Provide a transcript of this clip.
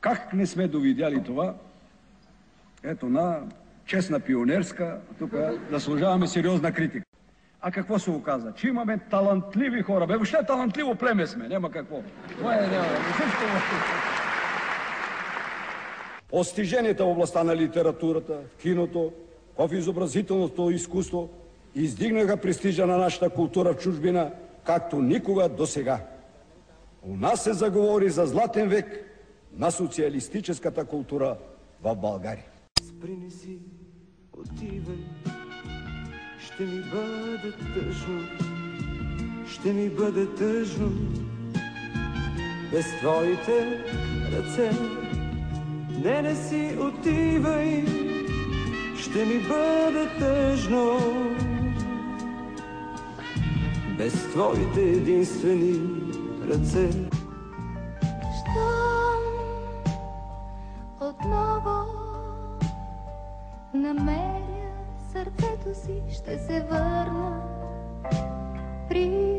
Как не сме довидяли това? Ето на честна пионерска, тук заслужаваме сериозна критика. А какво се оказа? Че имаме талантливи хора. Бе, въобще талантливо племе сме, няма какво. Това е всичко. Постиженията в областта на литературата, в киното, в изобразителното изкуство издигнаха престижа на нашата култура в чужбина, както никога досега. У нас се заговори за златен век на социалистическата култура в България. Принеси, отивай, ще ми бъде тъжно, ще ми бъде тъжно, без твоите ръце. Не си отивай, ще ми бъде тъжно, без твоите единствени ръце. Щом отново намеря сърцето си, ще се върна при